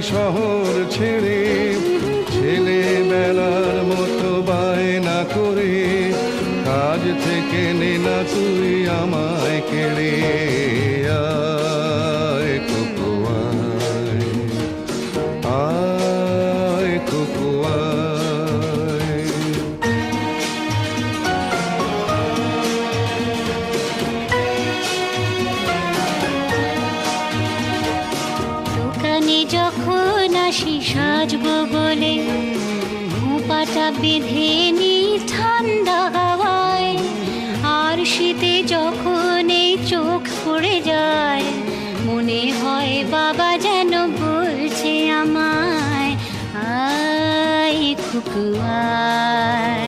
শহর ছেড়ে, ছেলেবেলার মতো বায়না করে, কাজ থেকে নে না তুই আমায় কেড়ে। আয় কুকু আয়, আয় কুকু আয়। দোকানে যখন আসি সাজবো বলে, খোঁপাটা বেঁধে